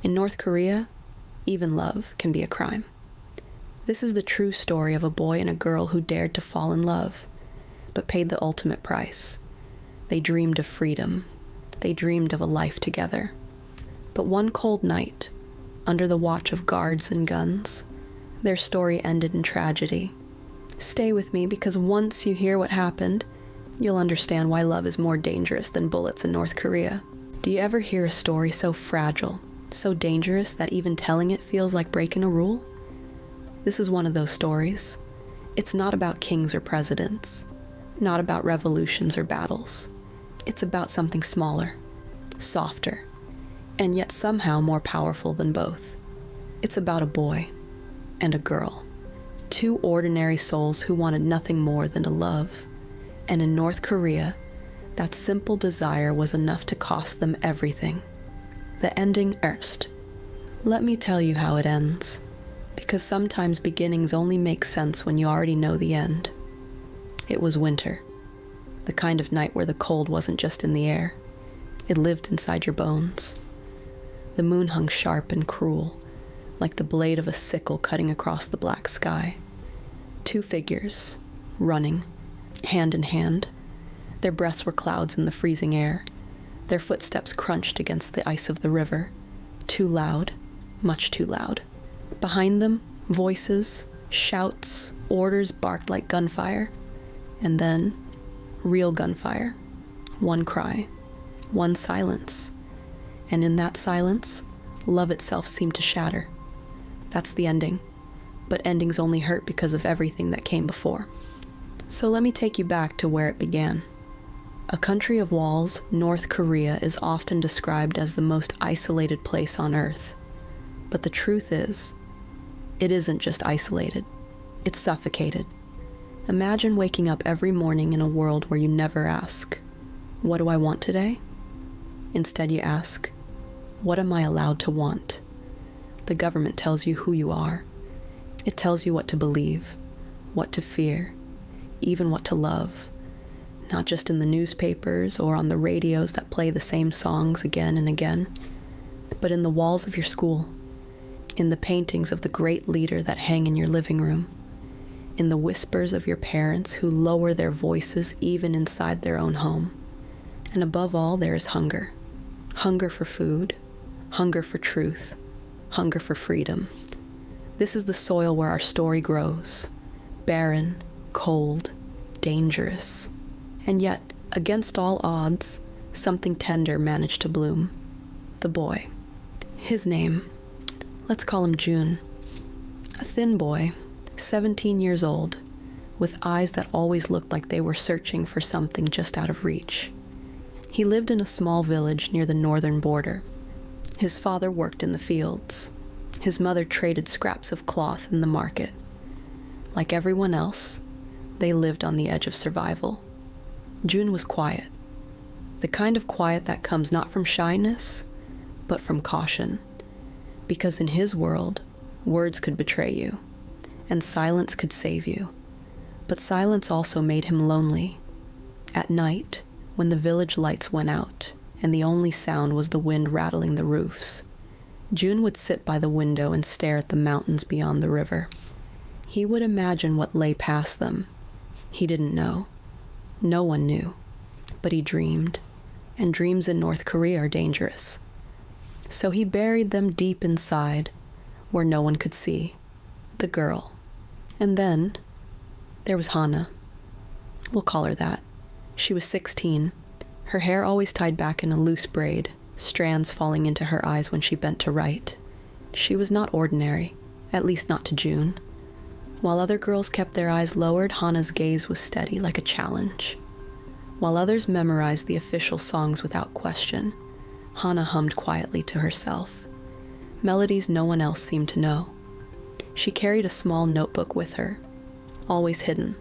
In North Korea, even love can be a crime. This is the true story of a boy and a girl who dared to fall in love, but paid the ultimate price. They dreamed of freedom. They dreamed of a life together. But one cold night, under the watch of guards and guns, their story ended in tragedy. Stay with me, because once you hear what happened, you'll understand why love is more dangerous than bullets in North Korea. Do you ever hear a story so fragile, so dangerous that even telling it feels like breaking a rule? This is one of those stories. It's not about kings or presidents, not about revolutions or battles. It's about something smaller, softer, and yet somehow more powerful than both. It's about a boy and a girl, two ordinary souls who wanted nothing more than to love. And in North Korea, that simple desire was enough to cost them everything. The ending erst. Let me tell you how it ends, because sometimes beginnings only make sense when you already know the end. It was winter, the kind of night where the cold wasn't just in the air, it lived inside your bones. The moon hung sharp and cruel, like the blade of a sickle cutting across the black sky. Two figures, running, hand in hand. Their breaths were clouds in the freezing air. Their footsteps crunched against the ice of the river. Too loud, much too loud. Behind them, voices, shouts, orders barked like gunfire. And then, real gunfire. One cry, one silence. And in that silence, love itself seemed to shatter. That's the ending. But endings only hurt because of everything that came before. So let me take you back to where it began. A country of walls, North Korea is often described as the most isolated place on Earth. But the truth is, it isn't just isolated. It's suffocated. Imagine waking up every morning in a world where you never ask, "What do I want today?" Instead you ask, "What am I allowed to want?" The government tells you who you are. It tells you what to believe, what to fear, even what to love. Not just in the newspapers or on the radios that play the same songs again and again, but in the walls of your school, in the paintings of the great leader that hang in your living room, in the whispers of your parents who lower their voices even inside their own home. And above all, there is hunger. Hunger for food, hunger for truth, hunger for freedom. This is the soil where our story grows, barren, cold, dangerous. And yet, against all odds, something tender managed to bloom. The boy. His name, let's call him Jun. A thin boy, 17 years old, with eyes that always looked like they were searching for something just out of reach. He lived in a small village near the northern border. His father worked in the fields. His mother traded scraps of cloth in the market. Like everyone else, they lived on the edge of survival. Jun was quiet. The kind of quiet that comes not from shyness, but from caution. Because in his world, words could betray you, and silence could save you. But silence also made him lonely. At night, when the village lights went out, and the only sound was the wind rattling the roofs, Jun would sit by the window and stare at the mountains beyond the river. He would imagine what lay past them. He didn't know. No one knew. But he dreamed, and dreams in North Korea are dangerous. So he buried them deep inside, where no one could see. The girl. And then, there was Hana. We'll call her that. She was 16, her hair always tied back in a loose braid, strands falling into her eyes when she bent to write. She was not ordinary, at least not to Jun. While other girls kept their eyes lowered, Hana's gaze was steady like a challenge. While others memorized the official songs without question, Hana hummed quietly to herself, melodies no one else seemed to know. She carried a small notebook with her, always hidden,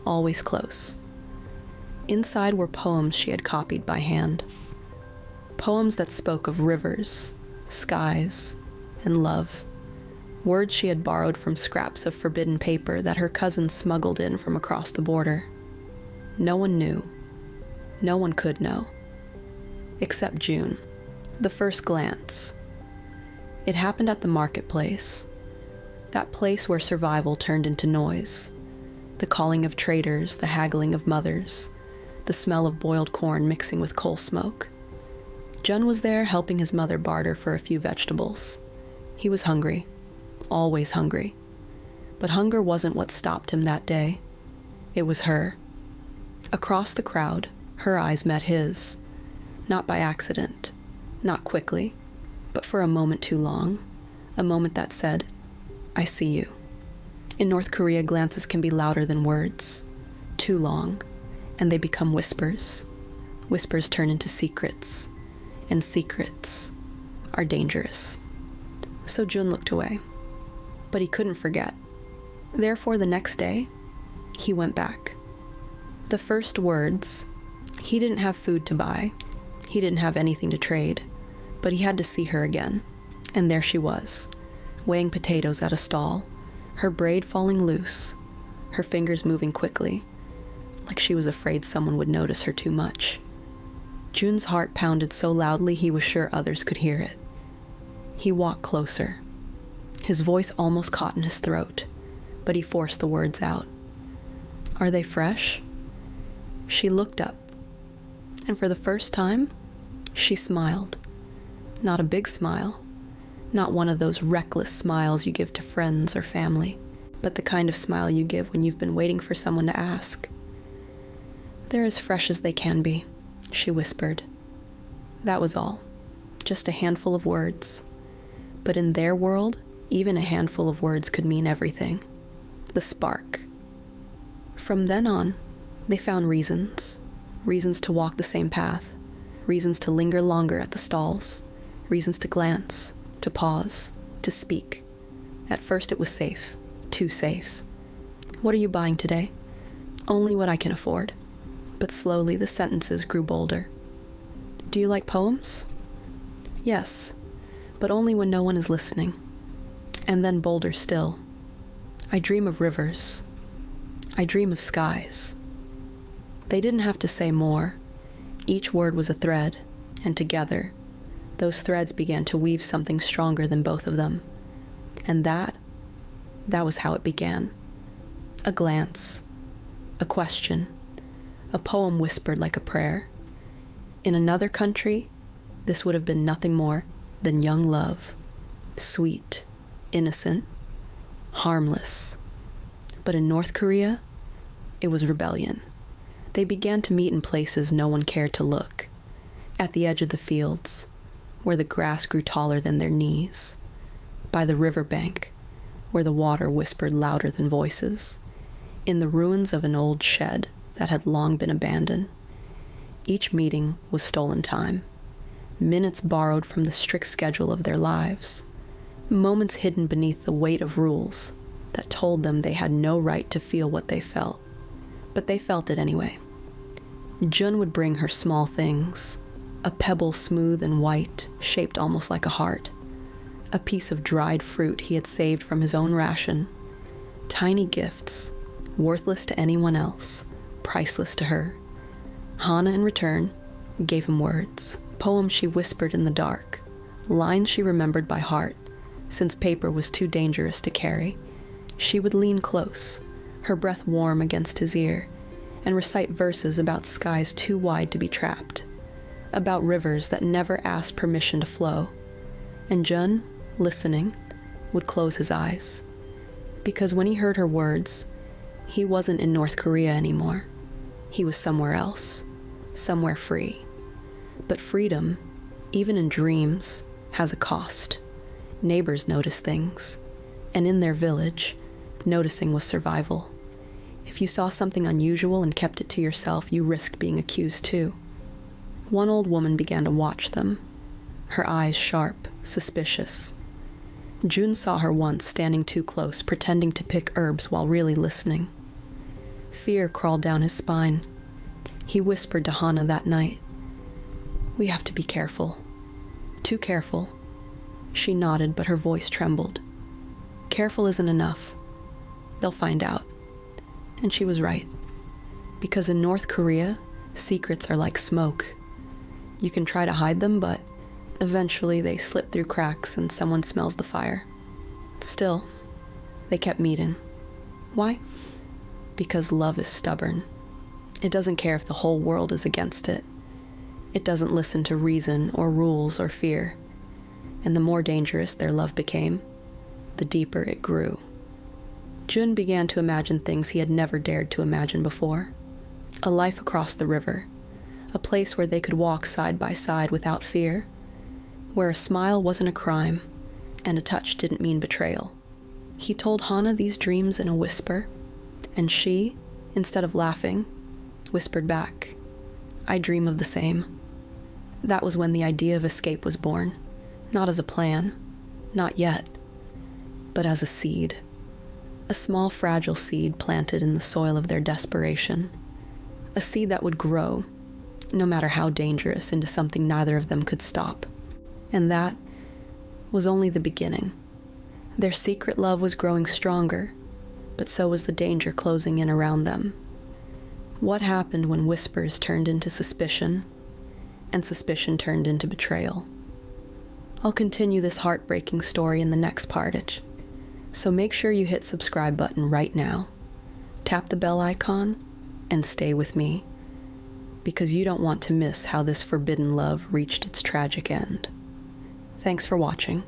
always close. Inside were poems she had copied by hand. Poems that spoke of rivers, skies, and love. Words she had borrowed from scraps of forbidden paper that her cousin smuggled in from across the border. No one knew. No one could know. Except Jun. The first glance. It happened at the marketplace, that place where survival turned into noise, the calling of traders, the haggling of mothers, the smell of boiled corn mixing with coal smoke. Jun was there helping his mother barter for a few vegetables. He was hungry, always hungry. But hunger wasn't what stopped him that day. It was her. Across the crowd, her eyes met his. Not by accident, not quickly, but for a moment too long. A moment that said, "I see you." In North Korea, glances can be louder than words. Too long, and they become whispers. Whispers turn into secrets, and secrets are dangerous. So Jun looked away, but he couldn't forget. Therefore, the next day, he went back. The first words, he didn't have food to buy. He didn't have anything to trade, but he had to see her again. And there she was, weighing potatoes at a stall, her braid falling loose, her fingers moving quickly, like she was afraid someone would notice her too much. Jun's heart pounded so loudly he was sure others could hear it. He walked closer. His voice almost caught in his throat, but he forced the words out. "Are they fresh?" She looked up, and for the first time, she smiled. Not a big smile, not one of those reckless smiles you give to friends or family, but the kind of smile you give when you've been waiting for someone to ask. "They're as fresh as they can be," she whispered. That was all, just a handful of words. But in their world, even a handful of words could mean everything. The spark. From then on, they found reasons to walk the same path, reasons to linger longer at the stalls, reasons to glance, to pause, to speak. At first it was safe, too safe. "What are you buying today?" "Only what I can afford." But slowly the sentences grew bolder. "Do you like poems?" "Yes, but only when no one is listening." And then bolder still. "I dream of rivers. I dream of skies." They didn't have to say more. Each word was a thread, and together, those threads began to weave something stronger than both of them. And that was how it began. A glance, a question, a poem whispered like a prayer. In another country, this would have been nothing more than young love, sweet, innocent, harmless. But in North Korea, it was rebellion. They began to meet in places no one cared to look, at the edge of the fields, where the grass grew taller than their knees, by the riverbank, where the water whispered louder than voices, in the ruins of an old shed that had long been abandoned. Each meeting was stolen time, minutes borrowed from the strict schedule of their lives, moments hidden beneath the weight of rules that told them they had no right to feel what they felt. But they felt it anyway. Jun would bring her small things, a pebble smooth and white, shaped almost like a heart, a piece of dried fruit he had saved from his own ration, tiny gifts, worthless to anyone else, priceless to her. Hana, in return, gave him words, poems she whispered in the dark, lines she remembered by heart, since paper was too dangerous to carry. She would lean close, her breath warm against his ear, and recite verses about skies too wide to be trapped, about rivers that never asked permission to flow. And Jun, listening, would close his eyes, because when he heard her words, he wasn't in North Korea anymore. He was somewhere else, somewhere free. But freedom, even in dreams, has a cost. Neighbors notice things, and in their village, noticing was survival. If you saw something unusual and kept it to yourself, you risked being accused too. One old woman began to watch them, her eyes sharp, suspicious. Jun saw her once standing too close, pretending to pick herbs while really listening. Fear crawled down his spine. He whispered to Hana that night, "We have to be careful. Too careful." She nodded, but her voice trembled. "Careful isn't enough. They'll find out." And she was right. Because in North Korea, secrets are like smoke. You can try to hide them, but Eventually, they slip through cracks and someone smells the fire. Still, they kept meeting. Why? Because love is stubborn. It doesn't care if the whole world is against it. It doesn't listen to reason or rules or fear. And the more dangerous their love became, the deeper it grew. Jun began to imagine things he had never dared to imagine before. A life across the river, a place where they could walk side by side without fear, where a smile wasn't a crime and a touch didn't mean betrayal. He told Hana these dreams in a whisper, and she, instead of laughing, whispered back, "I dream of the same." That was when the idea of escape was born, not as a plan, not yet, but as a seed. A small, fragile seed planted in the soil of their desperation. A seed that would grow, no matter how dangerous, into something neither of them could stop. And that was only the beginning. Their secret love was growing stronger, but so was the danger closing in around them. What happened when whispers turned into suspicion, and suspicion turned into betrayal? I'll continue this heartbreaking story in the next partage, so make sure you hit subscribe button right now, tap the bell icon, and stay with me, because you don't want to miss how this forbidden love reached its tragic end. Thanks for watching.